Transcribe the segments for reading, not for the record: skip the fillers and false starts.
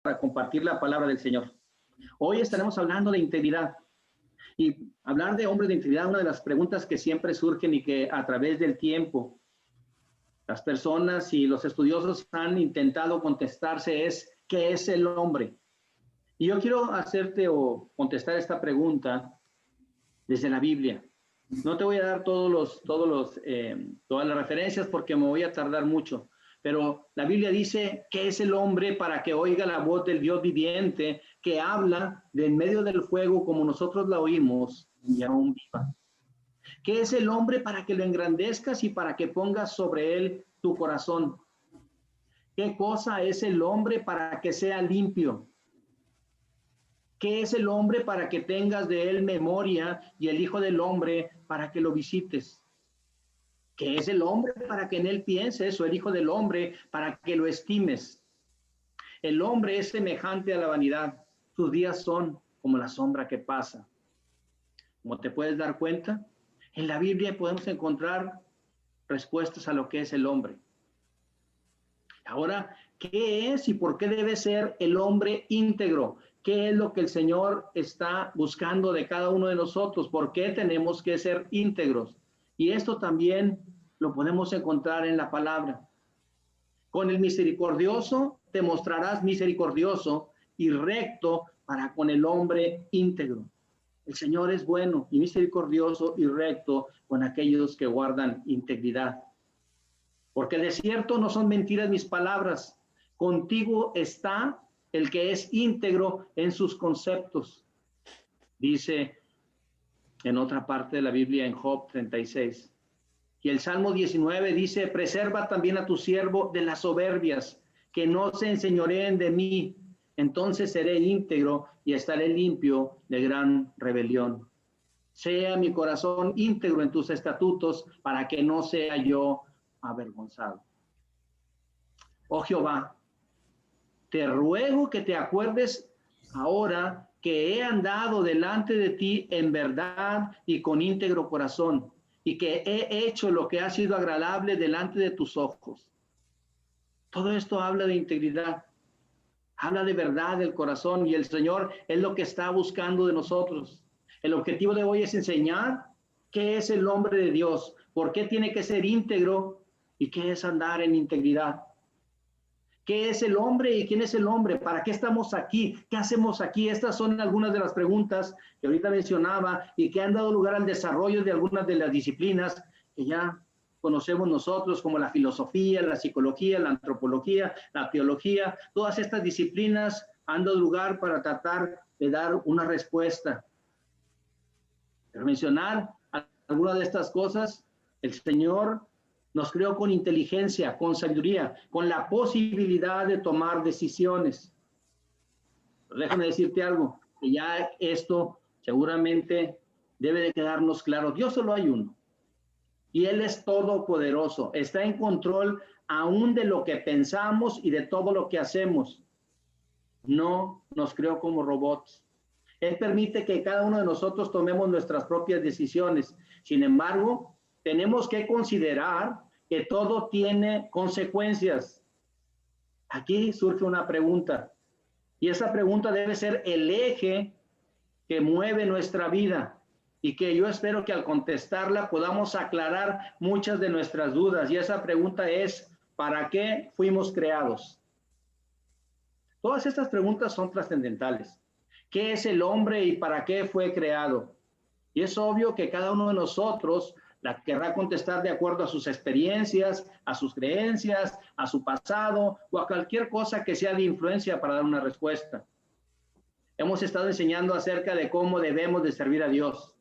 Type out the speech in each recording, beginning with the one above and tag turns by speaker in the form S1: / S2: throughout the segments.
S1: para compartir la palabra del Señor. Hoy estaremos hablando de integridad. Y hablar de hombres de integridad, una de las preguntas que siempre surgen y que a través del tiempo las personas y los estudiosos han intentado contestarse es, ¿qué es el hombre? Y yo quiero hacerte o contestar esta pregunta desde la Biblia. No te voy a dar todas las referencias porque me voy a tardar mucho. Pero la Biblia dice, ¿qué es el hombre para que oiga la voz del Dios viviente que habla de en medio del fuego como nosotros la oímos y aún viva? ¿Qué es el hombre para que lo engrandezcas y para que pongas sobre él tu corazón? ¿Qué cosa es el hombre para que sea limpio? ¿Qué es el hombre para que tengas de él memoria y el Hijo del Hombre para que lo visites? ¿Qué es el hombre para que en él pienses o el Hijo del Hombre para que lo estimes? El hombre es semejante a la vanidad. Sus días son como la sombra que pasa. Como te puedes dar cuenta, en la Biblia podemos encontrar respuestas a lo que es el hombre. Ahora, ¿qué es y por qué debe ser el hombre íntegro? ¿Qué es lo que el Señor está buscando de cada uno de nosotros? ¿Por qué tenemos que ser íntegros? Y esto también lo podemos encontrar en la palabra. Con el misericordioso te mostrarás misericordioso y recto para con el hombre íntegro. El Señor es bueno y misericordioso y recto con aquellos que guardan integridad. Porque de cierto no son mentiras mis palabras. Contigo está el que es íntegro en sus conceptos. Dice en otra parte de la Biblia, en Job 36. Y el Salmo 19 dice, preserva también a tu siervo de las soberbias, que no se enseñoreen de mí. Entonces seré íntegro y estaré limpio de gran rebelión. Sea mi corazón íntegro en tus estatutos, para que no sea yo avergonzado. Oh Jehová, te ruego que te acuerdes ahora que he andado delante de ti en verdad y con íntegro corazón, y que he hecho lo que ha sido agradable delante de tus ojos. Todo esto habla de integridad, habla de verdad del corazón, y el Señor es lo que está buscando de nosotros. El objetivo de hoy es enseñar qué es el hombre de Dios, por qué tiene que ser íntegro y qué es andar en integridad. ¿Qué es el hombre y quién es el hombre? ¿Para qué estamos aquí? ¿Qué hacemos aquí? Estas son algunas de las preguntas que ahorita mencionaba y que han dado lugar al desarrollo de algunas de las disciplinas que ya conocemos nosotros, como la filosofía, la psicología, la antropología, la teología. Todas estas disciplinas han dado lugar para tratar de dar una respuesta. Pero mencionar algunas de estas cosas, el Señor nos creó con inteligencia, con sabiduría, con la posibilidad de tomar decisiones. Pero déjame decirte algo, que ya esto seguramente debe de quedarnos claro. Dios solo hay uno. Y Él es todopoderoso. Está en control aún de lo que pensamos y de todo lo que hacemos. No nos creó como robots. Él permite que cada uno de nosotros tomemos nuestras propias decisiones. Sin embargo, tenemos que considerar que todo tiene consecuencias. Aquí surge una pregunta, y esa pregunta debe ser el eje que mueve nuestra vida, y que yo espero que al contestarla podamos aclarar muchas de nuestras dudas. Y esa pregunta es, ¿para qué fuimos creados? Todas estas preguntas son trascendentales. ¿Qué es el hombre y para qué fue creado? Y es obvio que cada uno de nosotros la querrá contestar de acuerdo a sus experiencias, a sus creencias, a su pasado o a cualquier cosa que sea de influencia para dar una respuesta. Hemos estado enseñando acerca de cómo debemos de servir a Dios.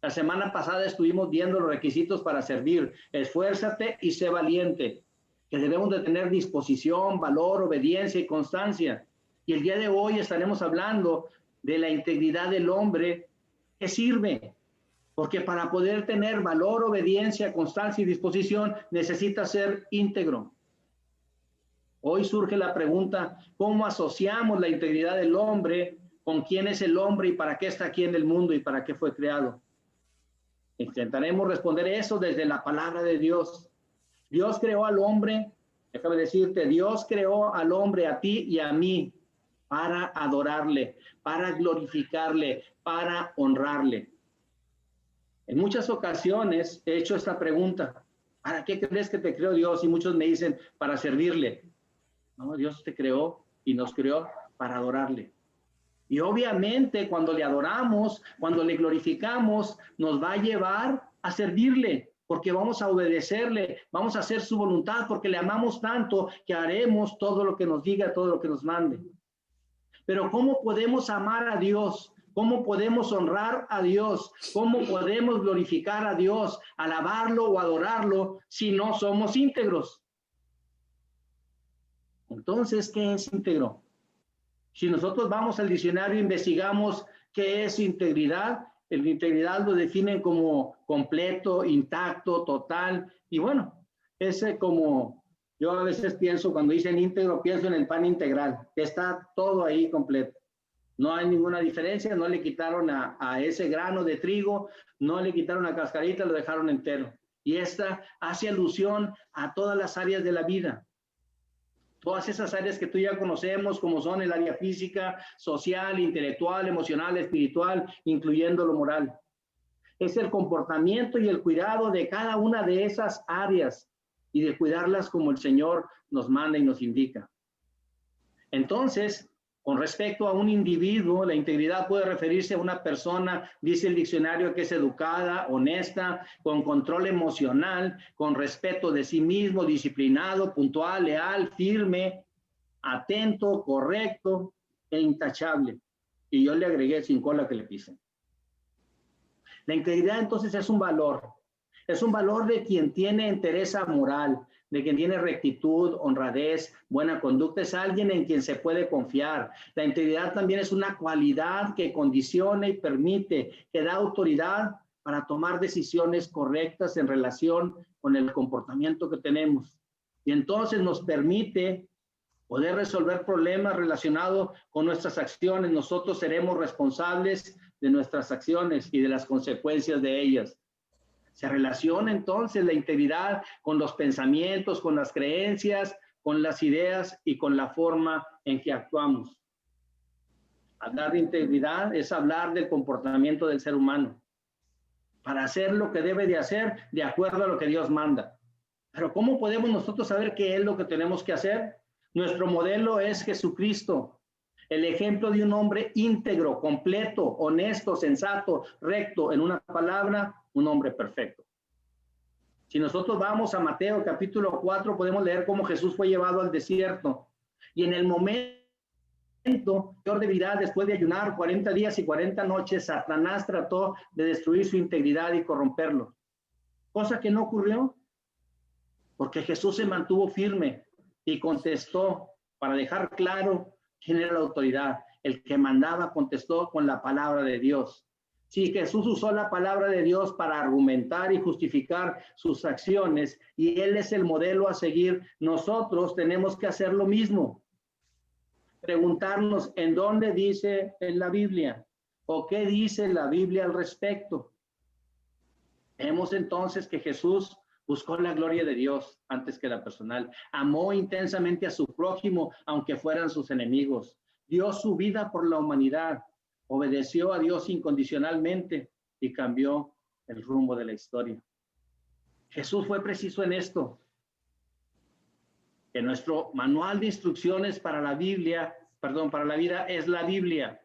S1: La semana pasada estuvimos viendo los requisitos para servir. Esfuérzate y sé valiente, que debemos de tener disposición, valor, obediencia y constancia. Y el día de hoy estaremos hablando de la integridad del hombre que sirve. Porque para poder tener valor, obediencia, constancia y disposición, necesita ser íntegro. Hoy surge la pregunta, ¿cómo asociamos la integridad del hombre con quién es el hombre y para qué está aquí en el mundo y para qué fue creado? Intentaremos responder eso desde la palabra de Dios. Dios creó al hombre, déjame decirte, Dios creó al hombre, a ti y a mí, para adorarle, para glorificarle, para honrarle. En muchas ocasiones he hecho esta pregunta: ¿para qué crees que te creó Dios? Y muchos me dicen: para servirle. No, Dios te creó y nos creó para adorarle. Y obviamente cuando le adoramos, cuando le glorificamos, nos va a llevar a servirle, porque vamos a obedecerle, vamos a hacer su voluntad, porque le amamos tanto que haremos todo lo que nos diga, todo lo que nos mande. Pero ¿cómo podemos amar a Dios? ¿Cómo podemos honrar a Dios? ¿Cómo podemos glorificar a Dios, alabarlo o adorarlo si no somos íntegros? Entonces, ¿qué es íntegro? Si nosotros vamos al diccionario e investigamos qué es integridad, la integridad lo definen como completo, intacto, total. Y bueno, ese como yo a veces pienso, cuando dicen íntegro, pienso en el pan integral, que está todo ahí completo. No hay ninguna diferencia, no le quitaron a ese grano de trigo, no le quitaron la cascarita, lo dejaron entero. Y esta hace alusión a todas las áreas de la vida. Todas esas áreas que tú ya conocemos, como son el área física, social, intelectual, emocional, espiritual, incluyendo lo moral. Es el comportamiento y el cuidado de cada una de esas áreas y de cuidarlas como el Señor nos manda y nos indica. Entonces, con respecto a un individuo, la integridad puede referirse a una persona, dice el diccionario, que es educada, honesta, con control emocional, con respeto de sí mismo, disciplinado, puntual, leal, firme, atento, correcto e intachable. Y yo le agregué sin cola que le pisen. La integridad entonces es un valor de quien tiene entereza moral, de quien tiene rectitud, honradez, buena conducta. Es alguien en quien se puede confiar. La integridad también es una cualidad que condiciona y permite, que da autoridad para tomar decisiones correctas en relación con el comportamiento que tenemos. Y entonces nos permite poder resolver problemas relacionados con nuestras acciones. Nosotros seremos responsables de nuestras acciones y de las consecuencias de ellas. Se relaciona entonces la integridad con los pensamientos, con las creencias, con las ideas y con la forma en que actuamos. Hablar de integridad es hablar del comportamiento del ser humano para hacer lo que debe de hacer de acuerdo a lo que Dios manda. Pero ¿cómo podemos nosotros saber qué es lo que tenemos que hacer? Nuestro modelo es Jesucristo, el ejemplo de un hombre íntegro, completo, honesto, sensato, recto, en una palabra, un hombre perfecto. Si nosotros vamos a Mateo capítulo 4, podemos leer cómo Jesús fue llevado al desierto. Y en el momento peor de vida, después de ayunar 40 días y 40 noches, Satanás trató de destruir su integridad y corromperlo. Cosa que no ocurrió, porque Jesús se mantuvo firme y contestó para dejar claro quién era la autoridad. El que mandaba contestó con la palabra de Dios. Sí, Jesús usó la palabra de Dios para argumentar y justificar sus acciones, y Él es el modelo a seguir. Nosotros tenemos que hacer lo mismo. Preguntarnos en dónde dice en la Biblia o qué dice la Biblia al respecto. Vemos entonces que Jesús buscó la gloria de Dios antes que la personal. Amó intensamente a su prójimo, aunque fueran sus enemigos. Dio su vida por la humanidad. Obedeció a Dios incondicionalmente y cambió el rumbo de la historia. Jesús fue preciso en esto, que nuestro manual de instrucciones para la Biblia, para la vida es la Biblia,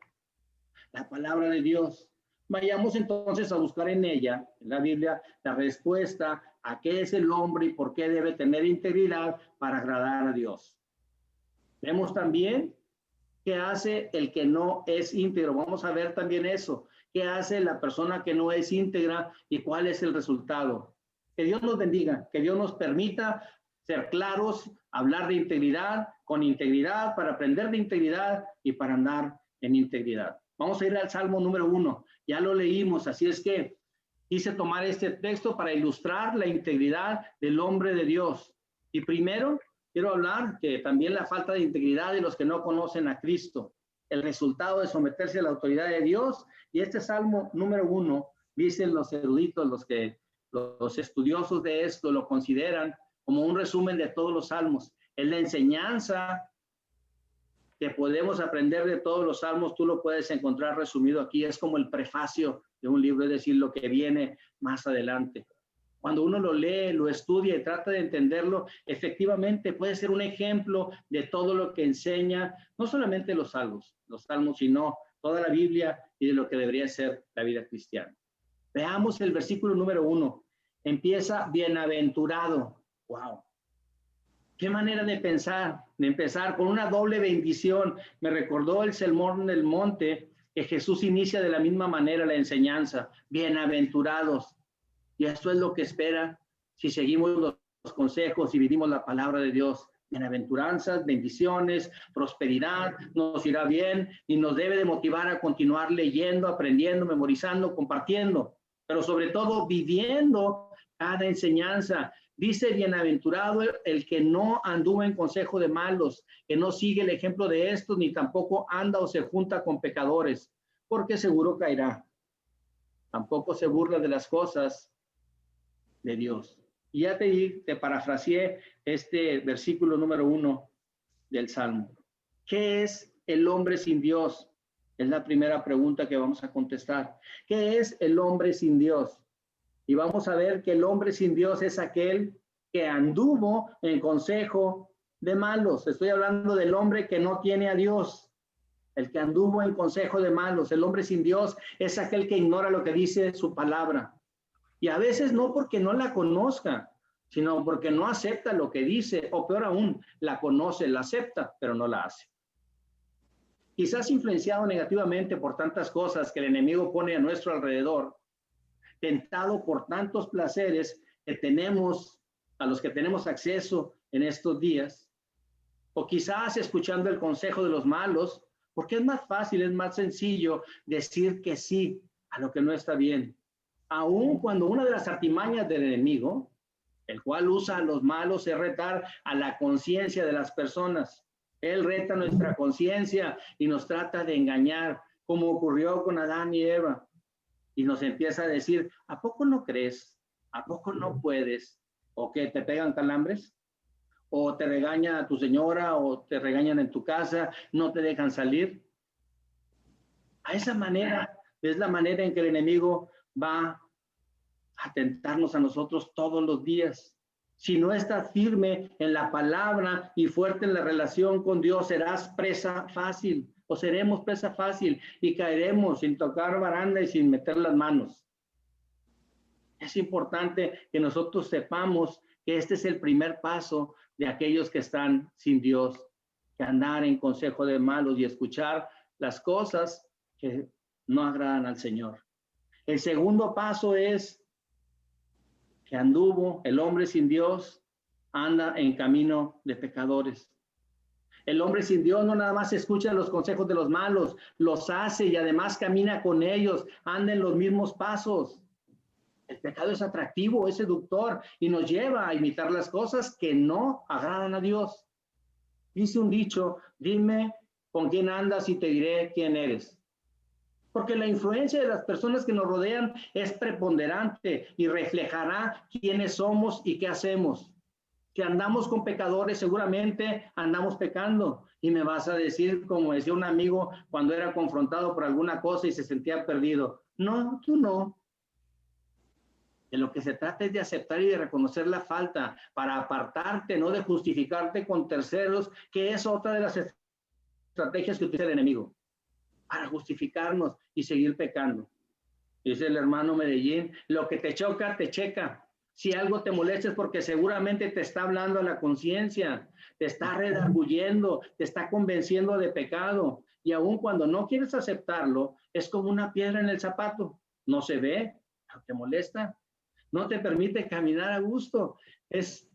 S1: la palabra de Dios. Vayamos entonces a buscar en ella, en la Biblia, la respuesta a qué es el hombre y por qué debe tener integridad para agradar a Dios. Vemos también qué hace el que no es íntegro. Vamos a ver también eso. ¿Qué hace la persona que no es íntegra y cuál es el resultado? Que Dios nos bendiga, que Dios nos permita ser claros, hablar de integridad, con integridad, para aprender de integridad y para andar en integridad. Vamos a ir al Salmo número 1. Ya lo leímos, así es que quise tomar este texto para ilustrar la integridad del hombre de Dios. Y primero, quiero hablar que también la falta de integridad de los que no conocen a Cristo, el resultado de someterse a la autoridad de Dios. Y este Salmo número 1, dicen los eruditos, los estudiosos de esto lo consideran como un resumen de todos los salmos. Es la enseñanza que podemos aprender de todos los salmos, tú lo puedes encontrar resumido aquí. Es como el prefacio de un libro, es decir, lo que viene más adelante. Cuando uno lo lee, lo estudia y trata de entenderlo, efectivamente puede ser un ejemplo de todo lo que enseña, no solamente los salmos, sino toda la Biblia y de lo que debería ser la vida cristiana. Veamos el versículo número 1. Empieza bienaventurado. ¡Wow! Qué manera de pensar, de empezar con una doble bendición. Me recordó el sermón del monte, que Jesús inicia de la misma manera la enseñanza. Bienaventurados. Y esto es lo que espera si seguimos los consejos y vivimos la palabra de Dios. Bienaventuranzas, bendiciones, prosperidad, nos irá bien y nos debe de motivar a continuar leyendo, aprendiendo, memorizando, compartiendo, pero sobre todo viviendo cada enseñanza. Dice, bienaventurado el que no anduvo en consejo de malos, que no sigue el ejemplo de estos, ni tampoco anda o se junta con pecadores, porque seguro caerá. Tampoco se burla de las cosas de Dios. Y ya te parafraseé este versículo número 1 del Salmo. ¿Qué es el hombre sin Dios? Es la primera pregunta que vamos a contestar. ¿Qué es el hombre sin Dios? Y vamos a ver que el hombre sin Dios es aquel que anduvo en consejo de malos. Estoy hablando del hombre que no tiene a Dios, el que anduvo en consejo de malos. El hombre sin Dios es aquel que ignora lo que dice su palabra. Y a veces no porque no la conozca, sino porque no acepta lo que dice, o peor aún, la conoce, la acepta, pero no la hace. Quizás influenciado negativamente por tantas cosas que el enemigo pone a nuestro alrededor, tentado por tantos placeres que tenemos, a los que tenemos acceso en estos días, o quizás escuchando el consejo de los malos, porque es más fácil, es más sencillo decir que sí a lo que no está bien. Aun cuando una de las artimañas del enemigo, el cual usa a los malos, es retar a la conciencia de las personas. Él reta nuestra conciencia y nos trata de engañar, como ocurrió con Adán y Eva. Y nos empieza a decir, ¿a poco no crees? ¿A poco no puedes? ¿O que te pegan calambres? ¿O te regaña tu señora? ¿O te regañan en tu casa? ¿No te dejan salir? A esa manera es la manera en que el enemigo va a tentarnos a nosotros todos los días. Si no estás firme en la palabra y fuerte en la relación con Dios, serás presa fácil, o seremos presa fácil y caeremos sin tocar baranda y sin meter las manos. Es importante que nosotros sepamos que este es el primer paso de aquellos que están sin Dios, que andar en consejo de malos y escuchar las cosas que no agradan al Señor. El segundo paso es que anduvo, el hombre sin Dios anda en camino de pecadores. El hombre sin Dios no nada más escucha los consejos de los malos, los hace y además camina con ellos, anda en los mismos pasos. El pecado es atractivo, es seductor y nos lleva a imitar las cosas que no agradan a Dios. Dice un dicho, dime con quién andas y te diré quién eres. Porque la influencia de las personas que nos rodean es preponderante y reflejará quiénes somos y qué hacemos. Si andamos con pecadores, seguramente andamos pecando. Y me vas a decir, como decía un amigo cuando era confrontado por alguna cosa y se sentía perdido. No, tú no. De lo que se trata es de aceptar y de reconocer la falta para apartarte, no de justificarte con terceros, que es otra de las estrategias que utiliza el enemigo, para justificarnos y seguir pecando. Dice el hermano Medellín, lo que te choca, te checa. Si algo te molesta es porque seguramente te está hablando a la conciencia, te está redarguyendo, te está convenciendo de pecado. Y aun cuando no quieres aceptarlo, es como una piedra en el zapato. No se ve, pero te molesta. No te permite caminar a gusto. Es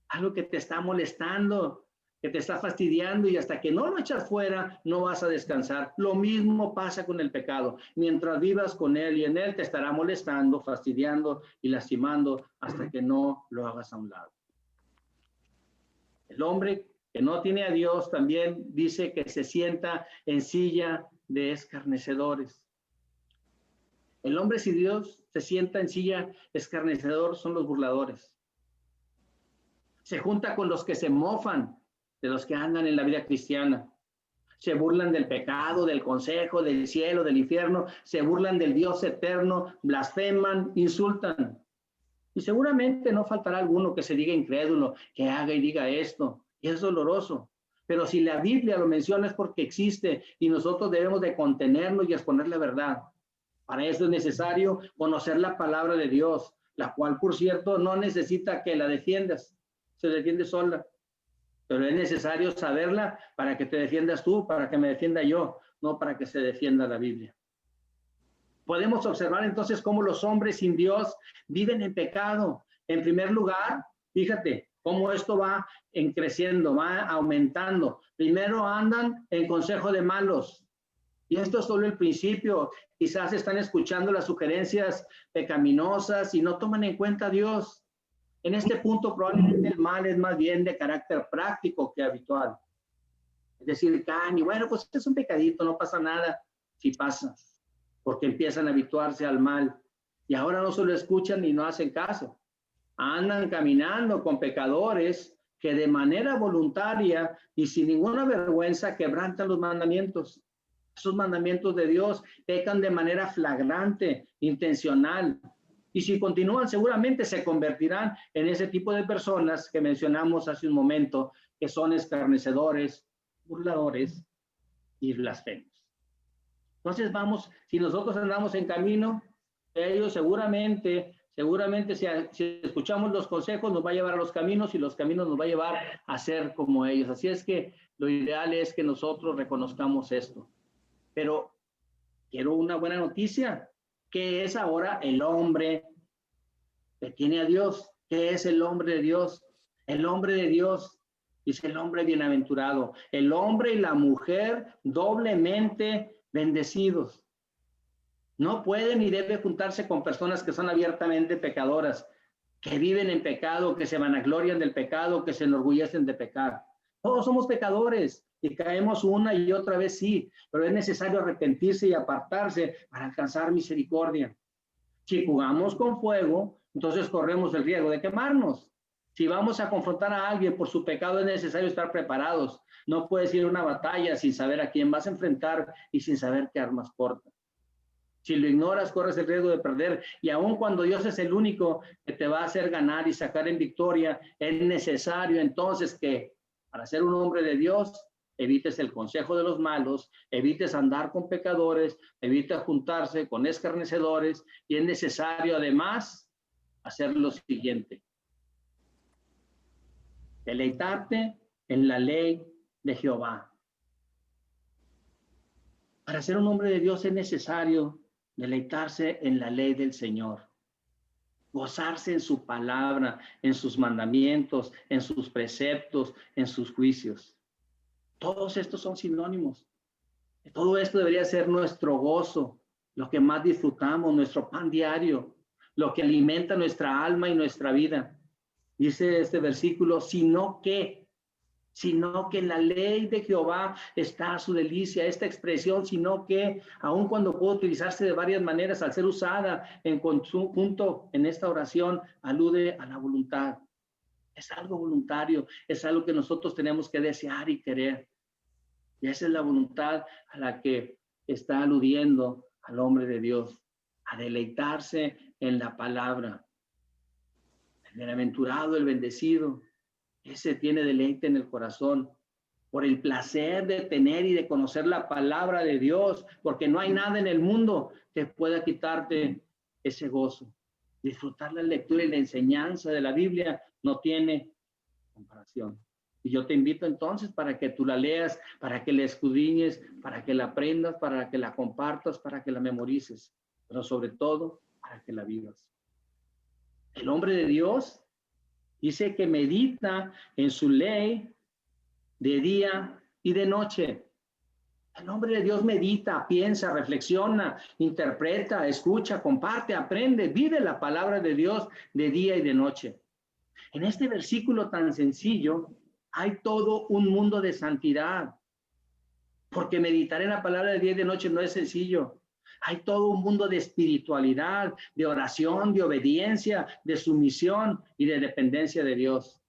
S1: algo que te está molestando, que te está fastidiando y hasta que no lo echas fuera, no vas a descansar. Lo mismo pasa con el pecado. Mientras vivas con él y en él, te estará molestando, fastidiando y lastimando hasta que no lo hagas a un lado. El hombre que no tiene a Dios también dice que se sienta en silla de escarnecedores. El hombre sin Dios se sienta en silla escarnecedor, son los burladores. Se junta con los que se mofan de los que andan en la vida cristiana. Se burlan del pecado, del consejo, del cielo, del infierno, se burlan del Dios eterno, blasfeman, insultan. Y seguramente no faltará alguno que se diga incrédulo, que haga y diga esto. Y es doloroso. Pero si la Biblia lo menciona es porque existe y nosotros debemos de contenernos y exponer la verdad. Para eso es necesario conocer la palabra de Dios, la cual, por cierto, no necesita que la defiendas. Se defiende sola. Pero es necesario saberla para que te defiendas tú, para que me defienda yo, no para que se defienda la Biblia. Podemos observar entonces cómo los hombres sin Dios viven en pecado. En primer lugar, fíjate cómo esto va creciendo, va aumentando. Primero andan en consejo de malos. Y esto es solo el principio. Quizás están escuchando las sugerencias pecaminosas y no toman en cuenta a Dios. En este punto probablemente el mal es más bien de carácter práctico que habitual. Es decir, y bueno, pues es un pecadito, no pasa nada. Sí pasa, porque empiezan a habituarse al mal. Y ahora no solo escuchan y no hacen caso. Andan caminando con pecadores que de manera voluntaria y sin ninguna vergüenza quebrantan los mandamientos. Esos mandamientos de Dios pecan de manera flagrante, intencional. Y si continúan, seguramente se convertirán en ese tipo de personas que mencionamos hace un momento, que son escarnecedores, burladores y blasfemos. Entonces vamos, si nosotros andamos en camino, ellos seguramente si escuchamos los consejos nos va a llevar a los caminos y los caminos nos va a llevar a ser como ellos. Así es que lo ideal es que nosotros reconozcamos esto. Pero quiero una buena noticia, que es ahora el hombre que tiene a Dios. ¿Qué es el hombre de Dios? El hombre de Dios es el hombre bienaventurado, el hombre y la mujer doblemente bendecidos. No puede ni debe juntarse con personas que son abiertamente pecadoras, que viven en pecado, que se vanaglorian del pecado, que se enorgullecen de pecar. Todos somos pecadores y caemos una y otra vez, sí, pero es necesario arrepentirse y apartarse para alcanzar misericordia. Si jugamos con fuego, entonces corremos el riesgo de quemarnos. Si vamos a confrontar a alguien por su pecado, es necesario estar preparados. No puedes ir a una batalla sin saber a quién vas a enfrentar y sin saber qué armas porta. Si lo ignoras, corres el riesgo de perder. Y aun cuando Dios es el único que te va a hacer ganar y sacar en victoria, es necesario entonces que para ser un hombre de Dios, evites el consejo de los malos, evites andar con pecadores, evites juntarse con escarnecedores, y es necesario además hacer lo siguiente: deleitarte en la ley de Jehová. Para ser un hombre de Dios es necesario deleitarse en la ley del Señor, gozarse en su palabra, en sus mandamientos, en sus preceptos, en sus juicios. Todos estos son sinónimos. Todo esto debería ser nuestro gozo, lo que más disfrutamos, nuestro pan diario, lo que alimenta nuestra alma y nuestra vida. Dice este versículo, sino que en la ley de Jehová está su delicia. Esta expresión, sino que, aun cuando puede utilizarse de varias maneras, al ser usada en conjunto en esta oración, alude a la voluntad. Es algo voluntario, es algo que nosotros tenemos que desear y querer. Y esa es la voluntad a la que está aludiendo al hombre de Dios, a deleitarse en la palabra. El bienaventurado, el bendecido, ese tiene deleite en el corazón por el placer de tener y de conocer la palabra de Dios, porque no hay nada en el mundo que pueda quitarte ese gozo. Disfrutar la lectura y la enseñanza de la Biblia no tiene comparación. Y yo te invito entonces para que tú la leas, para que la escudriñes, para que la aprendas, para que la compartas, para que la memorices, pero sobre todo para que la vivas. El hombre de Dios dice que medita en su ley de día y de noche. El hombre de Dios medita, piensa, reflexiona, interpreta, escucha, comparte, aprende, vive la palabra de Dios de día y de noche. En este versículo tan sencillo hay todo un mundo de santidad, porque meditar en la palabra de día y de noche no es sencillo. Hay todo un mundo de espiritualidad, de oración, de obediencia, de sumisión y de dependencia de Dios.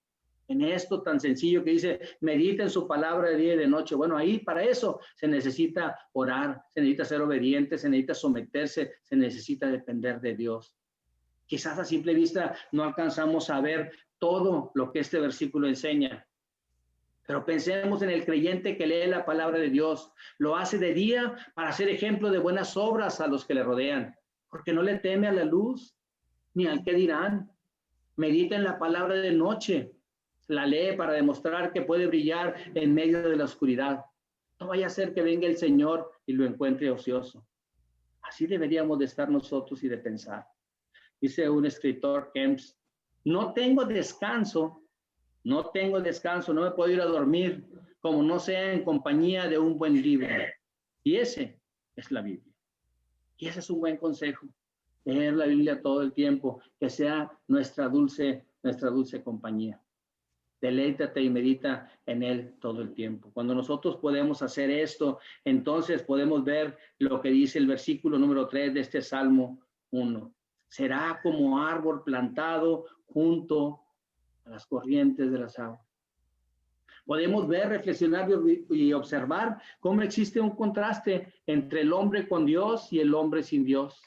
S1: En esto tan sencillo que dice, medita en su palabra de día y de noche. Bueno, ahí para eso se necesita orar, se necesita ser obediente, se necesita someterse, se necesita depender de Dios. Quizás a simple vista no alcanzamos a ver todo lo que este versículo enseña, pero pensemos en el creyente que lee la palabra de Dios, lo hace de día para ser ejemplo de buenas obras a los que le rodean, porque no le teme a la luz ni al que dirán. Medita en la palabra de noche, la lee para demostrar que puede brillar en medio de la oscuridad. No vaya a ser que venga el Señor y lo encuentre ocioso. Así deberíamos de estar nosotros y de pensar. Dice un escritor, Kempis, no tengo descanso, no me puedo ir a dormir como no sea en compañía de un buen libro. Y ese es la Biblia. Y ese es un buen consejo. Leer la Biblia todo el tiempo, que sea nuestra dulce compañía. Deleítate y medita en él todo el tiempo. Cuando nosotros podemos hacer esto, entonces podemos ver lo que dice el versículo número 3 de este Salmo 1. Será como árbol plantado junto a las corrientes de las aguas. Podemos ver, reflexionar y observar cómo existe un contraste entre el hombre con Dios y el hombre sin Dios.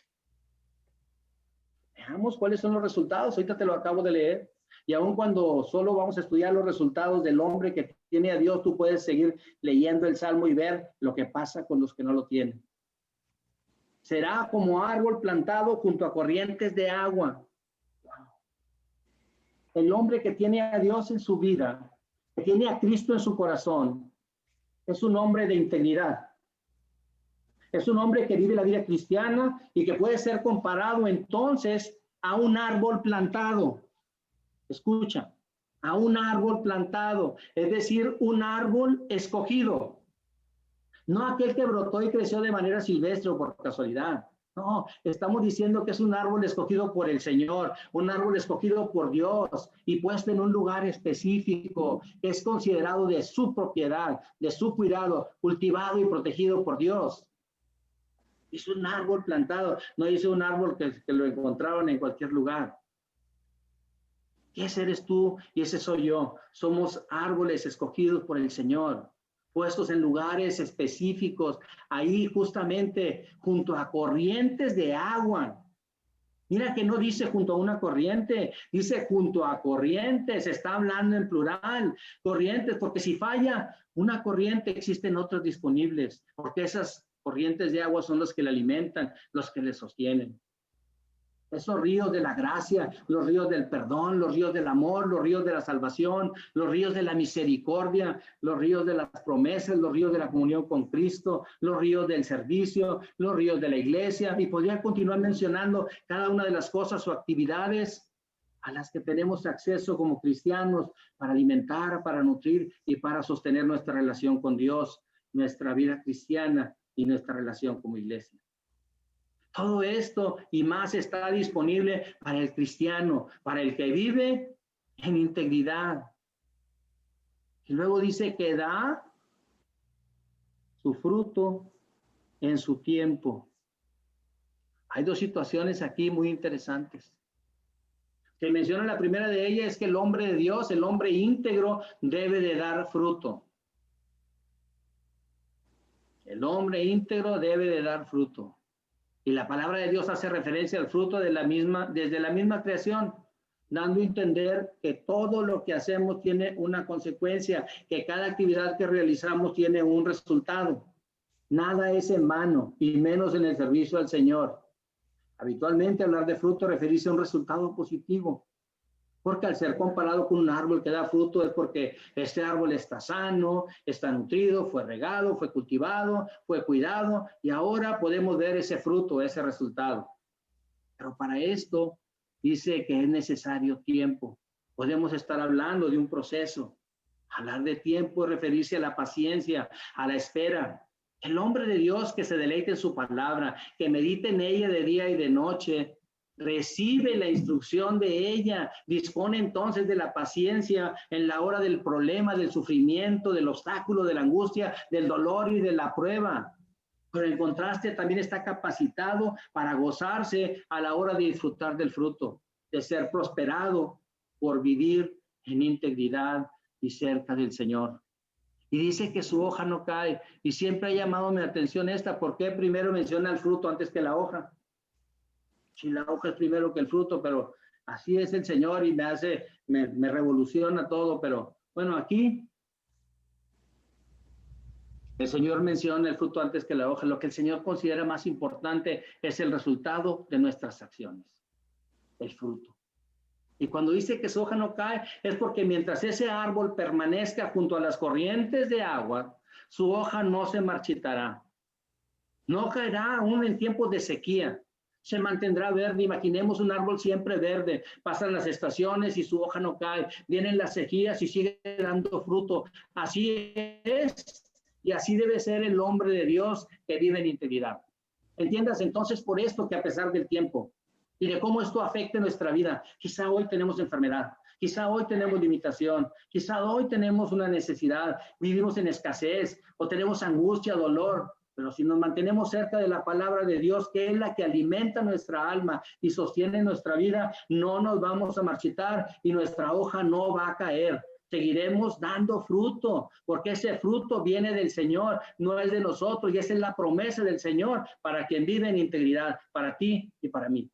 S1: Veamos cuáles son los resultados. Ahorita te lo acabo de leer. Y aun cuando solo vamos a estudiar los resultados del hombre que tiene a Dios, tú puedes seguir leyendo el Salmo y ver lo que pasa con los que no lo tienen. Será como árbol plantado junto a corrientes de agua. El hombre que tiene a Dios en su vida, que tiene a Cristo en su corazón, es un hombre de integridad. Es un hombre que vive la vida cristiana y que puede ser comparado entonces a un árbol plantado. Escucha, a un árbol plantado, es decir, un árbol escogido. No aquel que brotó y creció de manera silvestre o por casualidad. No, estamos diciendo que es un árbol escogido por el Señor, un árbol escogido por Dios y puesto en un lugar específico, que es considerado de su propiedad, de su cuidado, cultivado y protegido por Dios. Es un árbol plantado, no dice un árbol que lo encontraron en cualquier lugar. Ese eres tú y ese soy yo. Somos árboles escogidos por el Señor, puestos en lugares específicos, ahí justamente junto a corrientes de agua. Mira que no dice junto a una corriente, dice junto a corrientes, está hablando en plural, corrientes, porque si falla una corriente existen otras disponibles, porque esas corrientes de agua son los que le alimentan, los que le sostienen. Esos ríos de la gracia, los ríos del perdón, los ríos del amor, los ríos de la salvación, los ríos de la misericordia, los ríos de las promesas, los ríos de la comunión con Cristo, los ríos del servicio, los ríos de la iglesia. Y podría continuar mencionando cada una de las cosas o actividades a las que tenemos acceso como cristianos para alimentar, para nutrir y para sostener nuestra relación con Dios, nuestra vida cristiana y nuestra relación como iglesia. Todo esto y más está disponible para el cristiano, para el que vive en integridad. Y luego dice que da su fruto en su tiempo. Hay dos situaciones aquí muy interesantes. Que menciona la primera de ellas es que el hombre de Dios, el hombre íntegro, debe de dar fruto. El hombre íntegro debe de dar fruto. Y la palabra de Dios hace referencia al fruto de desde la misma creación, dando a entender que todo lo que hacemos tiene una consecuencia, que cada actividad que realizamos tiene un resultado. Nada es en vano, y menos en el servicio al Señor. Habitualmente hablar de fruto referirse a un resultado positivo, porque al ser comparado con un árbol que da fruto es porque este árbol está sano, está nutrido, fue regado, fue cultivado, fue cuidado y ahora podemos ver ese fruto, ese resultado. Pero para esto dice que es necesario tiempo. Podemos estar hablando de un proceso. Hablar de tiempo es referirse a la paciencia, a la espera. El hombre de Dios que se deleite en su palabra, que medite en ella de día y de noche, recibe la instrucción de ella, dispone entonces de la paciencia en la hora del problema, del sufrimiento, del obstáculo, de la angustia, del dolor y de la prueba. Pero en contraste también está capacitado para gozarse a la hora de disfrutar del fruto, de ser prosperado por vivir en integridad y cerca del Señor. Y dice que su hoja no cae. Y siempre ha llamado mi atención esta. ¿Por qué primero menciona el fruto antes que la hoja? Si la hoja es primero que el fruto, pero así es el Señor y me revoluciona todo. Pero bueno, aquí el Señor menciona el fruto antes que la hoja. Lo que el Señor considera más importante es el resultado de nuestras acciones, el fruto. Y cuando dice que su hoja no cae, es porque mientras ese árbol permanezca junto a las corrientes de agua, su hoja no se marchitará. No caerá aún en tiempos de sequía. Se mantendrá verde. Imaginemos un árbol siempre verde. Pasan las estaciones y su hoja no cae. Vienen las sequías y sigue dando fruto. Así es. Y así debe ser el hombre de Dios que vive en integridad. Entiendas entonces por esto que a pesar del tiempo y de cómo esto afecta nuestra vida, quizá hoy tenemos enfermedad, quizá hoy tenemos limitación, quizá hoy tenemos una necesidad, vivimos en escasez o tenemos angustia, dolor, pero si nos mantenemos cerca de la palabra de Dios, que es la que alimenta nuestra alma y sostiene nuestra vida, no nos vamos a marchitar y nuestra hoja no va a caer. Seguiremos dando fruto, porque ese fruto viene del Señor, no es de nosotros, y esa es la promesa del Señor para quien vive en integridad, para ti y para mí.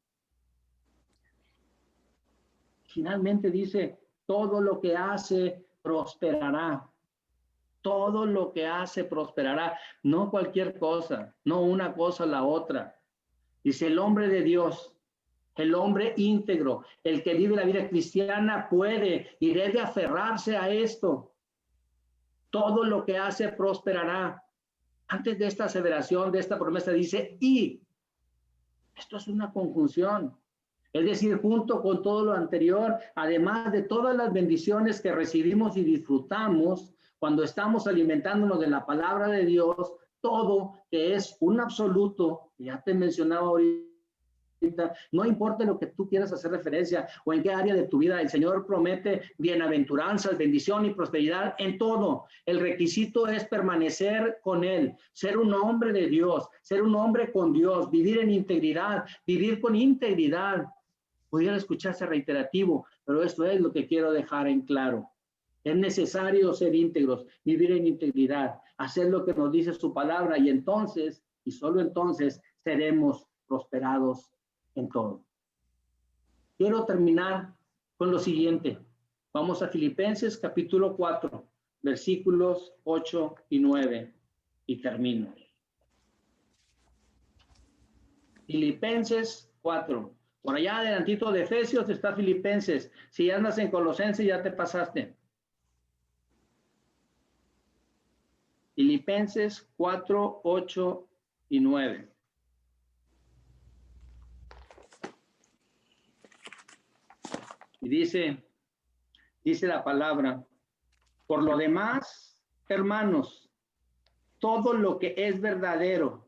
S1: Finalmente dice, todo lo que hace prosperará. Todo lo que hace prosperará, no cualquier cosa, no una cosa o la otra. Dice el hombre de Dios, el hombre íntegro, el que vive la vida cristiana puede y debe aferrarse a esto. Todo lo que hace prosperará. Antes de esta aseveración, de esta promesa, dice y. Esto es una conjunción. Es decir, junto con todo lo anterior, además de todas las bendiciones que recibimos y disfrutamos cuando estamos alimentándonos de la palabra de Dios, todo que es un absoluto, ya te mencionaba ahorita, no importa lo que tú quieras hacer referencia o en qué área de tu vida, el Señor promete bienaventuranzas, bendición y prosperidad en todo. El requisito es permanecer con Él, ser un hombre de Dios, ser un hombre con Dios, vivir en integridad, vivir con integridad. Pudiera escucharse reiterativo, pero esto es lo que quiero dejar en claro. Es necesario ser íntegros, vivir en integridad, hacer lo que nos dice su palabra y entonces, y solo entonces, seremos prosperados en todo. Quiero terminar con lo siguiente. Vamos a Filipenses capítulo 4, versículos 8 y 9 y termino. Filipenses 4. Por allá adelantito de Efesios está Filipenses. Si andas en Colosenses ya te pasaste. Filipenses 4, 8 y 9. Y dice la palabra, por lo demás, hermanos, todo lo que es verdadero,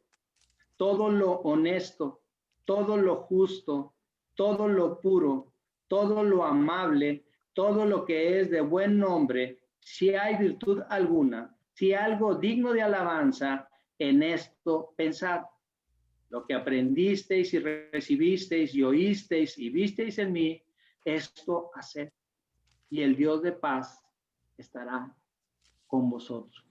S1: todo lo honesto, todo lo justo, todo lo puro, todo lo amable, todo lo que es de buen nombre, si hay virtud alguna, si algo digno de alabanza, en esto pensad. Lo que aprendisteis y recibisteis y oísteis y visteis en mí, esto haced, y el Dios de paz estará con vosotros.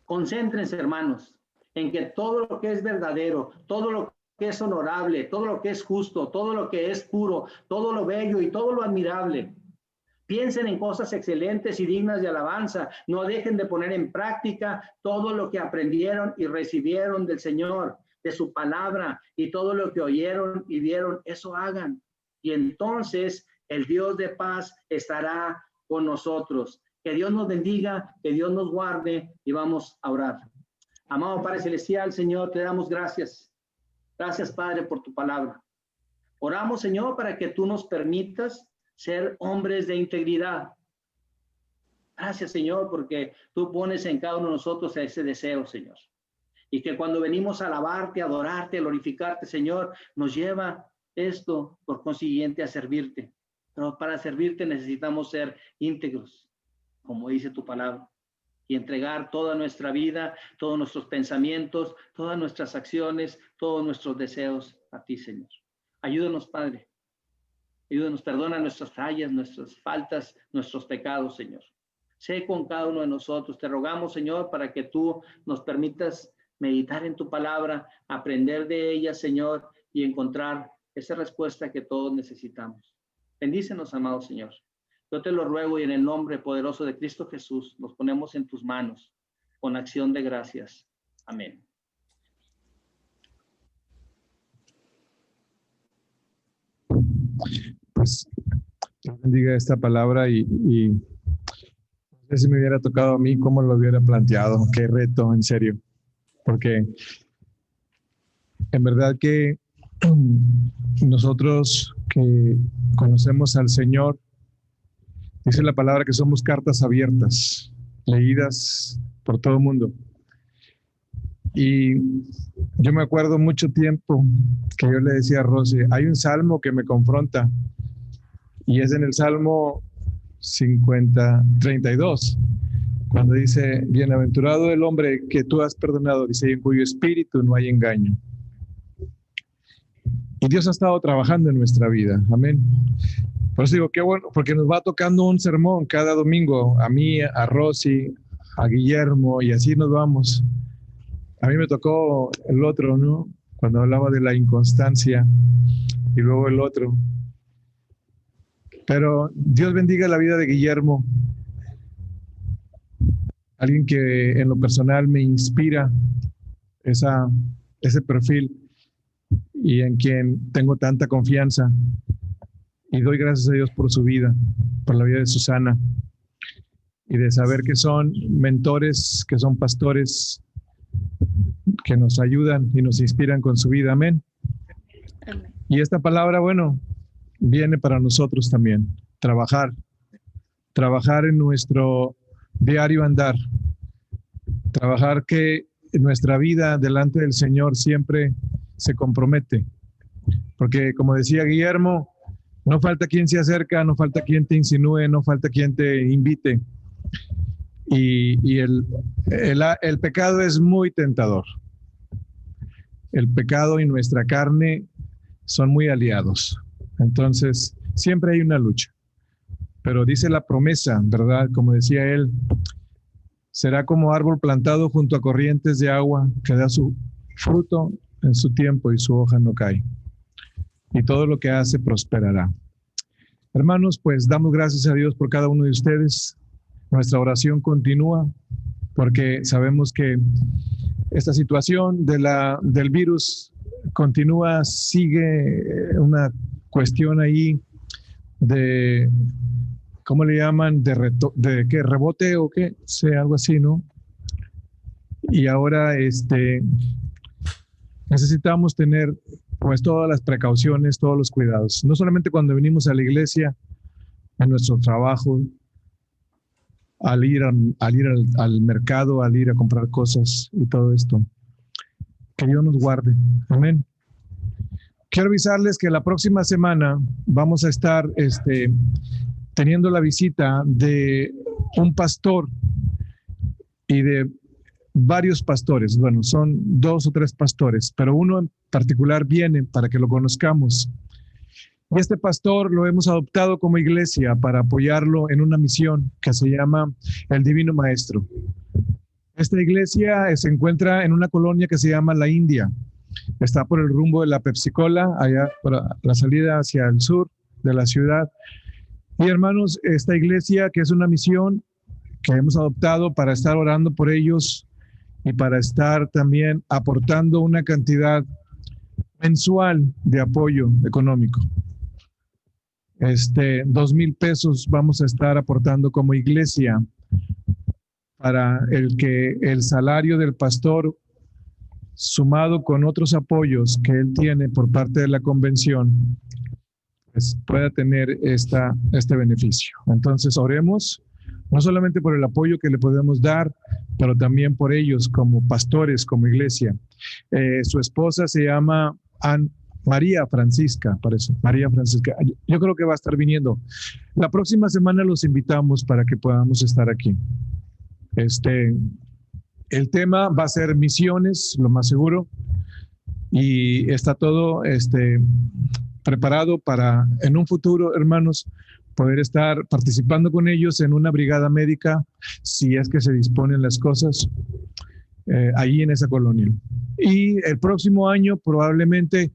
S1: Concéntrense, hermanos, en que todo lo que es verdadero, todo lo que es honorable, todo lo que es justo, todo lo que es puro, todo lo bello y todo lo admirable. Piensen en cosas excelentes y dignas de alabanza. No dejen de poner en práctica todo lo que aprendieron y recibieron del Señor, de su palabra, y todo lo que oyeron y vieron, eso hagan. Y entonces el Dios de paz estará con nosotros. Que Dios nos bendiga, que Dios nos guarde y vamos a orar. Amado Padre Celestial, Señor, te damos gracias. Gracias, Padre, por tu palabra. Oramos, Señor, para que tú nos permitas ser hombres de integridad. Gracias, Señor, porque tú pones en cada uno de nosotros ese deseo, Señor. Y que cuando venimos a alabarte, adorarte, glorificarte, Señor, nos lleva esto, por consiguiente, a servirte. Pero para servirte necesitamos ser íntegros, como dice tu palabra, y entregar toda nuestra vida, todos nuestros pensamientos, todas nuestras acciones, todos nuestros deseos a ti, Señor. Ayúdanos, Padre, Ayúdanos, perdona nuestras fallas, nuestras faltas, nuestros pecados, Señor. Sé con cada uno de nosotros. Te rogamos, Señor, para que tú nos permitas meditar en tu palabra, aprender de ella, Señor, y encontrar esa respuesta que todos necesitamos. Bendícenos, amado Señor. Yo te lo ruego y en el nombre poderoso de Cristo Jesús nos ponemos en tus manos con acción de gracias. Amén.
S2: Pues Dios bendiga esta palabra y no sé si me hubiera tocado a mí cómo lo hubiera planteado. Qué reto, en serio. Porque en verdad que nosotros que conocemos al Señor, dice la palabra que somos cartas abiertas, leídas por todo el mundo. Y yo me acuerdo mucho tiempo que yo le decía a Rosy, hay un salmo que me confronta y es en el Salmo 32, cuando dice, bienaventurado el hombre que tú has perdonado, dice, en cuyo espíritu no hay engaño. Y Dios ha estado trabajando en nuestra vida, amén. Por eso digo, qué bueno, porque nos va tocando un sermón cada domingo, a mí, a Rosy, a Guillermo, y así nos vamos. A mí me tocó el otro, ¿no? Cuando hablaba de la inconstancia, y luego el otro. Pero Dios bendiga la vida de Guillermo, alguien que en lo personal me inspira ese perfil y en quien tengo tanta confianza. Y doy gracias a Dios por su vida, por la vida de Susana y de saber que son mentores, que son pastores que nos ayudan y nos inspiran con su vida. Amén.
S3: Amén.
S2: Y esta palabra, bueno, viene para nosotros también. Trabajar en nuestro diario andar. Trabajar que nuestra vida delante del Señor siempre se compromete. Porque como decía Guillermo, no falta quien se acerca, no falta quien te insinúe, no falta quien te invite. Y el pecado es muy tentador. El pecado y nuestra carne son muy aliados. Entonces, siempre hay una lucha. Pero dice la promesa, ¿verdad? Como decía él, será como árbol plantado junto a corrientes de agua que da su fruto en su tiempo y su hoja no cae. Y todo lo que hace prosperará. Hermanos, pues damos gracias a Dios por cada uno de ustedes. Nuestra oración continúa porque sabemos que esta situación del virus continúa, sigue una cuestión ahí de, ¿cómo le llaman? ¿De qué? ¿Rebote o qué? Sea algo así, ¿no? Y ahora necesitamos tener pues todas las precauciones, todos los cuidados. No solamente cuando venimos a la iglesia, en nuestro trabajo, al ir al mercado, al ir a comprar cosas y todo esto. Que Dios nos guarde. Amén. Quiero avisarles que la próxima semana vamos a estar teniendo la visita de un pastor y de varios pastores. Bueno, son 2 o 3 pastores, pero uno en particular viene para que lo conozcamos. Y este pastor lo hemos adoptado como iglesia para apoyarlo en una misión que se llama El Divino Maestro. Esta iglesia se encuentra en una colonia que se llama La India. Está por el rumbo de la Pepsi-Cola, allá por la salida hacia el sur de la ciudad. Y hermanos, esta iglesia que es una misión que hemos adoptado para estar orando por ellos y para estar también aportando una cantidad mensual de apoyo económico. 2,000 pesos vamos a estar aportando como iglesia para el salario del pastor, sumado con otros apoyos que él tiene por parte de la convención, pues pueda tener este beneficio. Entonces oremos, no solamente por el apoyo que le podemos dar, pero también por ellos como pastores, como iglesia. Su esposa se llama María Francisca, parece. María Francisca. Yo creo que va a estar viniendo. La próxima semana los invitamos para que podamos estar aquí. El tema va a ser misiones, lo más seguro. Y está todo preparado para en un futuro, hermanos, poder estar participando con ellos en una brigada médica, si es que se disponen las cosas, ahí en esa colonia. Y el próximo año probablemente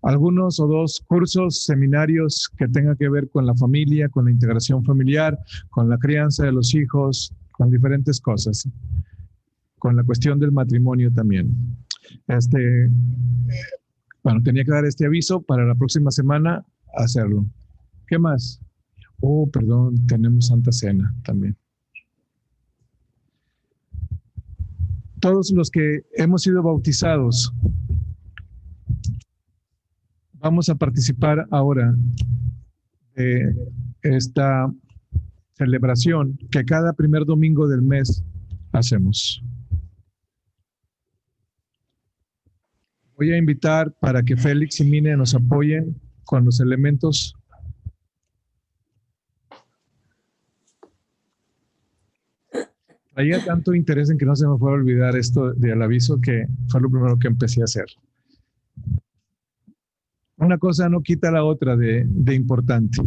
S2: algunos o dos cursos, seminarios que tengan que ver con la familia, con la integración familiar, con la crianza de los hijos, con diferentes cosas, con la cuestión del matrimonio también. Bueno, tenía que dar este aviso para la próxima semana hacerlo. ¿Qué más? Oh, perdón, tenemos Santa Cena también. Todos los que hemos sido bautizados, vamos a participar ahora de esta celebración que cada primer domingo del mes hacemos. Voy a invitar para que Félix y Mine nos apoyen con los elementos. Traía tanto interés en que no se me fuera a olvidar esto del aviso que fue lo primero que empecé a hacer. Una cosa no quita la otra de importante.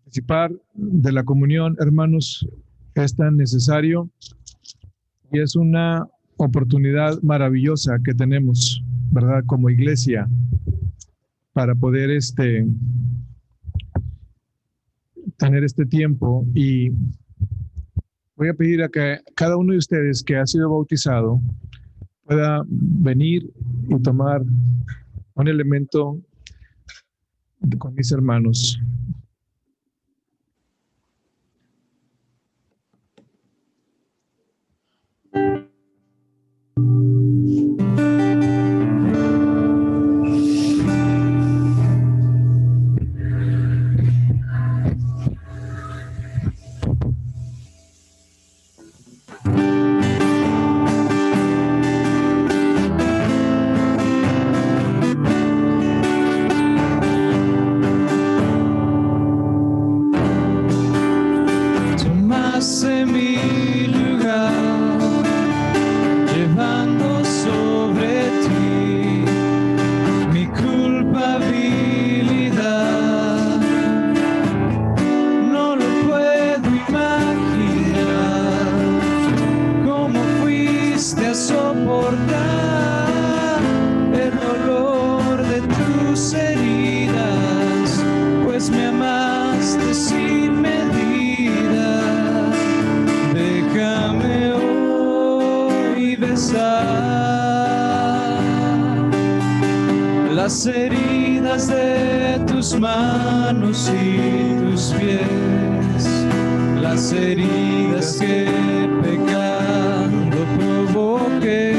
S2: Participar de la comunión, hermanos, es tan necesario y es una oportunidad maravillosa que tenemos, ¿verdad? Como iglesia, para poder tener este tiempo. Y voy a pedir a que cada uno de ustedes que ha sido bautizado pueda venir y tomar un elemento con mis hermanos.
S3: Las heridas de tus manos y tus pies, las heridas que pecando provoqué,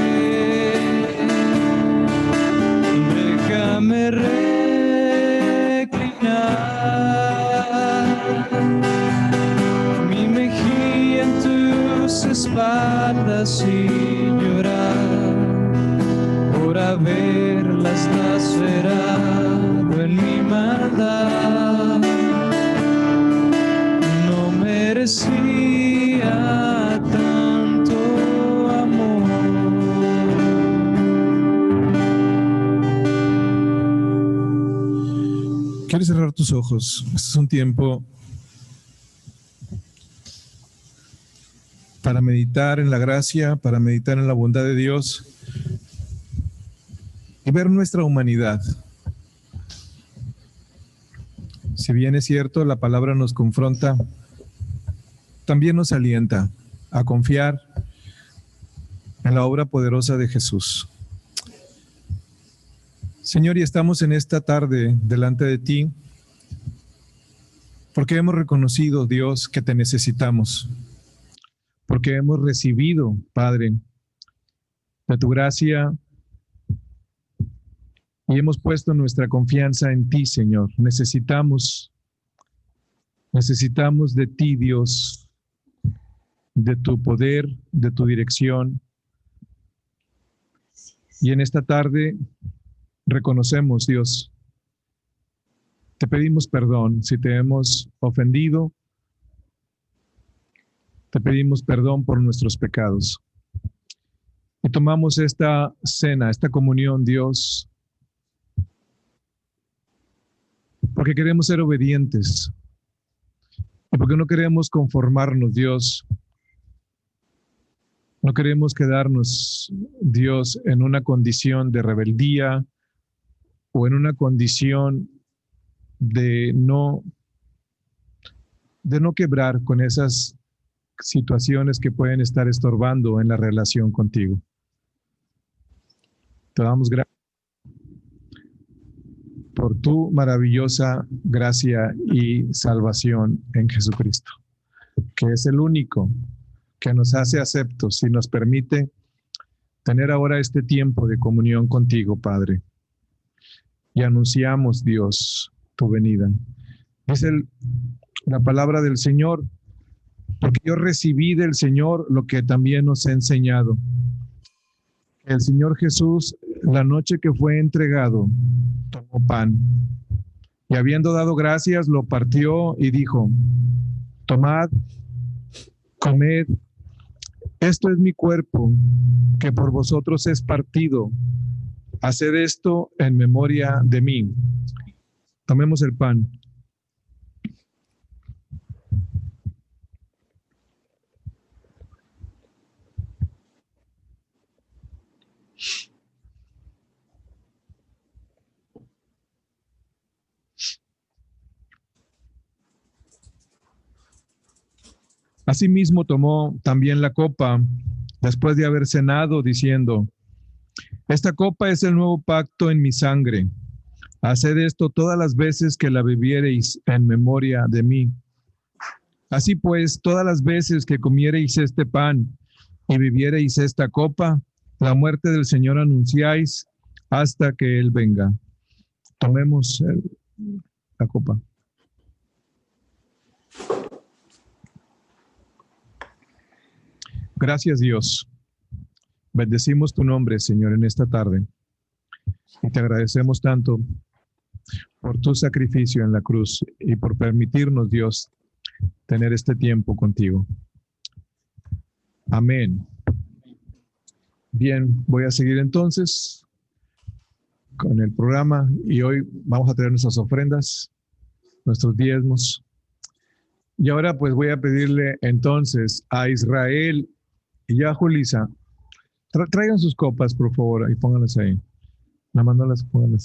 S3: déjame reclinar mi mejilla en tus espaldas y llorar por haberlas lacerado en mi maldad. No merecía tanto amor.
S2: ¿Quieres cerrar tus ojos? Este es un tiempo para meditar en la gracia, para meditar en la bondad de Dios y ver nuestra humanidad. Si bien es cierto, la palabra nos confronta, también nos alienta a confiar en la obra poderosa de Jesús. Señor, y estamos en esta tarde delante de ti porque hemos reconocido, Dios, que te necesitamos, porque hemos recibido, Padre, de tu gracia, y hemos puesto nuestra confianza en ti, Señor. Necesitamos de ti, Dios, de tu poder, de tu dirección. Y en esta tarde reconocemos, Dios, te pedimos perdón si te hemos ofendido. Te pedimos perdón por nuestros pecados. Y tomamos esta cena, esta comunión, Dios, porque queremos ser obedientes y porque no queremos conformarnos, Dios. No queremos quedarnos, Dios, en una condición de rebeldía o en una condición de no quebrar con esas situaciones que pueden estar estorbando en la relación contigo. Te damos gracias por tu maravillosa gracia y salvación en Jesucristo, que es el único que nos hace aceptos y nos permite tener ahora este tiempo de comunión contigo, Padre. Y anunciamos, Dios, tu venida. Es la palabra del Señor, porque yo recibí del Señor lo que también nos ha enseñado. El Señor Jesús, la noche que fue entregado, tomó pan y habiendo dado gracias, lo partió y dijo: tomad, comed, esto es mi cuerpo, que por vosotros es partido. Haced esto en memoria de mí. Tomemos el pan. Asimismo tomó también la copa después de haber cenado, diciendo: esta copa es el nuevo pacto en mi sangre. Haced esto todas las veces que la bebiereis en memoria de mí. Así pues, todas las veces que comiereis este pan y bebiereis esta copa, la muerte del Señor anunciáis hasta que Él venga. Tomemos la copa. Gracias, Dios. Bendecimos tu nombre, Señor, en esta tarde. Y te agradecemos tanto por tu sacrificio en la cruz y por permitirnos, Dios, tener este tiempo contigo. Amén. Bien, voy a seguir entonces con el programa y hoy vamos a traer nuestras ofrendas, nuestros diezmos. Y ahora pues voy a pedirle entonces a Israel y a Julisa, traigan sus copas, por favor, y pónganlas ahí. Nada más no las pongan.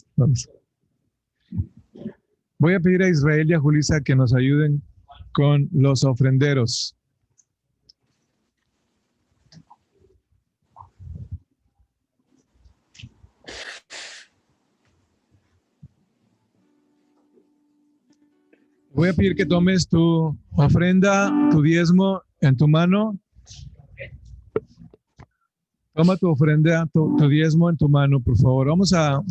S2: Voy a pedir a Israel y a Julisa que nos ayuden con los ofrenderos. Voy a pedir que tomes tu ofrenda, tu diezmo en tu mano. Toma tu ofrenda, tu diezmo en tu mano, por favor. Vamos a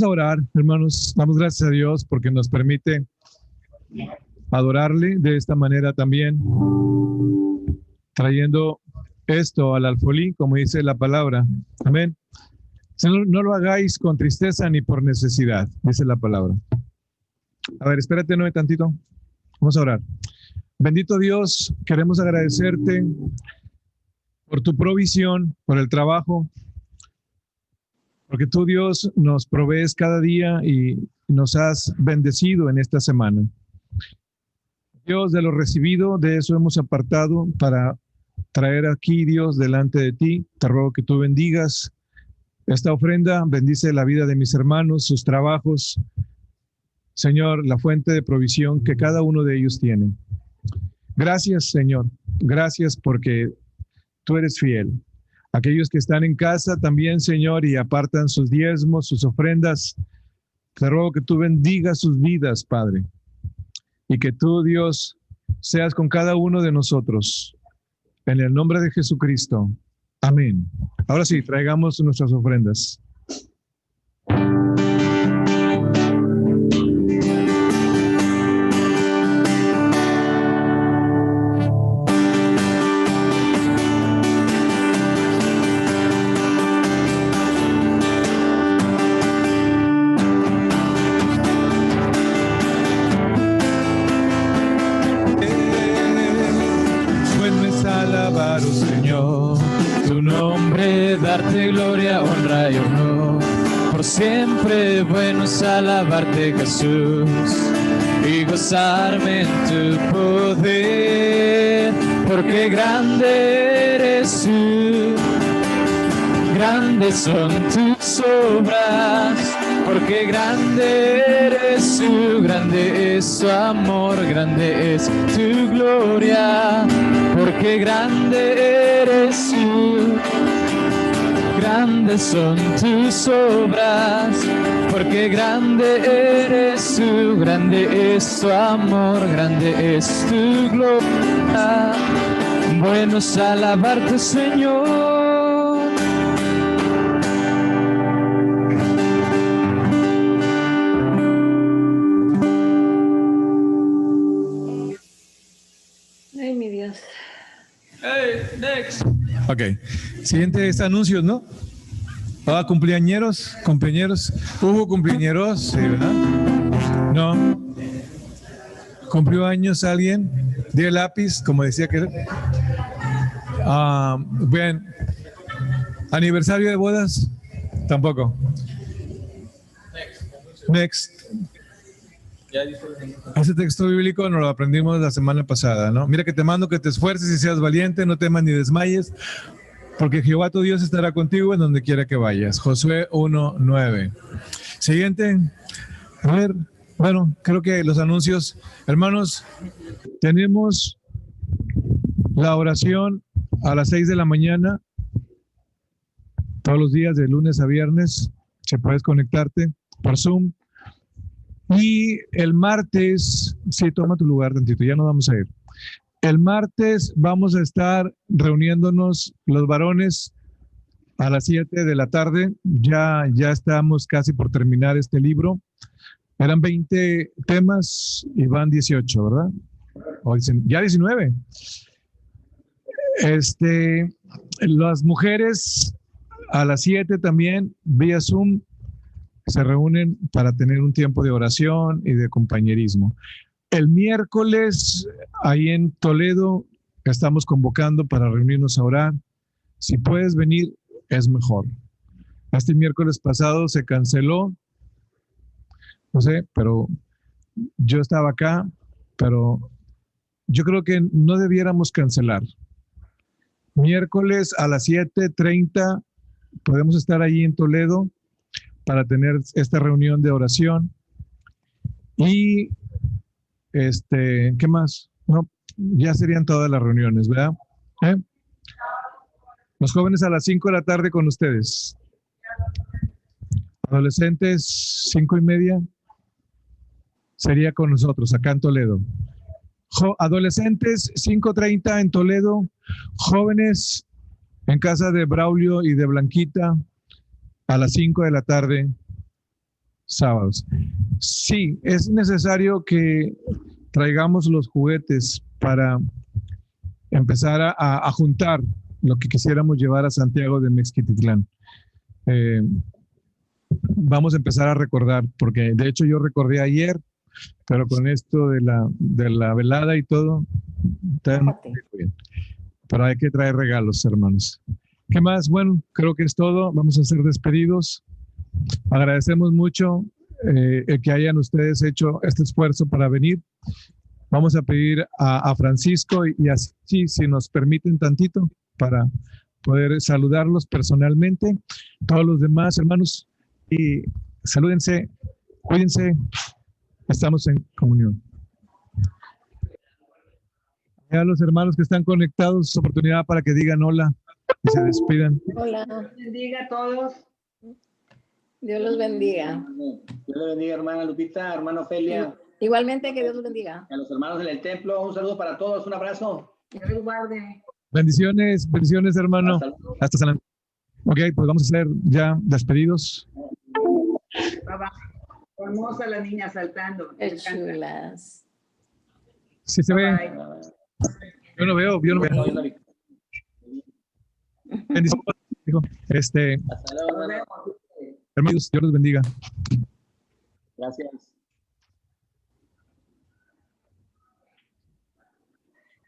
S2: orar, hermanos. Damos gracias a Dios porque nos permite adorarle de esta manera también, trayendo esto al alfolí, como dice la palabra. Amén. No lo hagáis con tristeza ni por necesidad, dice la palabra. A ver, espérate un tantito. Vamos a orar. Bendito Dios, queremos agradecerte por tu provisión, por el trabajo, porque tú, Dios, nos provees cada día y nos has bendecido en esta semana. Dios, de lo recibido, de eso hemos apartado para traer aquí, Dios, delante de ti. Te ruego que tú bendigas esta ofrenda, bendice la vida de mis hermanos, sus trabajos. Señor, la fuente de provisión que cada uno de ellos tiene. Gracias, Señor. Gracias porque tú eres fiel. Aquellos que están en casa también, Señor, y apartan sus diezmos, sus ofrendas, te ruego que tú bendigas sus vidas, Padre, y que tú, Dios, seas con cada uno de nosotros. En el nombre de Jesucristo. Amén. Ahora sí, traigamos nuestras ofrendas.
S3: Darte gloria, honra y honor por por siempre. Bueno es alabarte, Jesús, y gozarme en tu poder, porque grande eres tú, grandes son tus obras, porque grande eres tú, grande es tu amor, grande es tu gloria, porque grande eres tú, grandes son tus obras, porque grande eres tú, grande es tu amor, grande es tu gloria. Bueno es alabarte, Señor.
S4: Ay, mi Dios.
S3: Hey, next.
S2: Ok. Siguientes anuncios, ¿no? Ah, cumpleañeros. Hubo cumpleañeros, sí, ¿verdad? No. ¿Cumplió años alguien? ¿Dio el lápiz, como decía que... Bien. ¿Aniversario de bodas? Tampoco. Next. Ese texto bíblico nos lo aprendimos la semana pasada, ¿no? Mira que te mando que te esfuerces y seas valiente, no temas ni desmayes, porque Jehová tu Dios estará contigo en donde quiera que vayas. Josué 1:9. Siguiente. A ver, bueno, creo que los anuncios, hermanos, tenemos la oración a las 6 de la mañana, todos los días de lunes a viernes, si puedes conectarte por Zoom. Y el martes, sí, toma tu lugar tantito, ya no vamos a ir. El martes vamos a estar reuniéndonos los varones a las 7 de la tarde. Ya estamos casi por terminar este libro. Eran 20 temas y van 18, ¿verdad? O ya 19. Las mujeres a las 7 también, vía Zoom, se reúnen para tener un tiempo de oración y de compañerismo. El miércoles, ahí en Toledo, estamos convocando para reunirnos a orar. Si puedes venir, es mejor. Este miércoles pasado se canceló, no sé, pero yo estaba acá, pero yo creo que no debiéramos cancelar. Miércoles a las 7:30 podemos estar ahí en Toledo para tener esta reunión de oración. Y ¿qué más? No, ya serían todas las reuniones, ¿verdad? Los jóvenes a las 5 de la tarde con ustedes. Adolescentes, 5:30, sería con nosotros, acá en Toledo. Adolescentes, 5:30 en Toledo. Jóvenes en casa de Braulio y de Blanquita a las 5 de la tarde, sábados. Sí, es necesario que traigamos los juguetes para empezar a juntar lo que quisiéramos llevar a Santiago de Mezquititlán. Vamos a empezar a recordar, porque de hecho yo recordé ayer, pero con esto de la velada y todo, no bien. Pero hay que traer regalos, hermanos. ¿Qué más? Bueno, creo que es todo. Vamos a ser despedidos. Agradecemos mucho el que hayan ustedes hecho este esfuerzo para venir. Vamos a pedir a Francisco y así, si nos permiten tantito, para poder saludarlos personalmente. Todos los demás, hermanos, y salúdense, cuídense. Estamos en comunión. A los hermanos que están conectados, es oportunidad para que digan hola y se despidan.
S4: Hola.
S5: Dios los bendiga a todos.
S4: Dios los bendiga.
S1: Dios le bendiga, hermana Lupita, hermano Ofelia.
S4: Igualmente, que Dios los bendiga.
S1: A los hermanos en el templo, un saludo para todos, un abrazo.
S5: Dios los guarde.
S2: Bendiciones, hermano. Hasta San Antonio. Ok, pues vamos a ser ya despedidos.
S5: Bye. Hermosa la niña saltando.
S4: Qué chulas.
S2: Sí se ve.
S5: Bye.
S2: Yo no veo. Bendiciones.
S1: Hasta luego, hermano.
S2: Hermanos, Dios los bendiga.
S1: Gracias.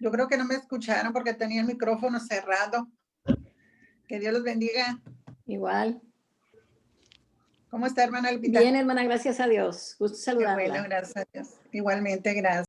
S6: Yo creo que no me escucharon porque tenía el micrófono cerrado. Que Dios los bendiga.
S4: Igual.
S6: ¿Cómo está, hermana Lupita?
S4: Bien, hermana, gracias a Dios. Gusto
S6: Qué
S4: saludarla.
S6: bueno, gracias a Dios. Igualmente, gracias.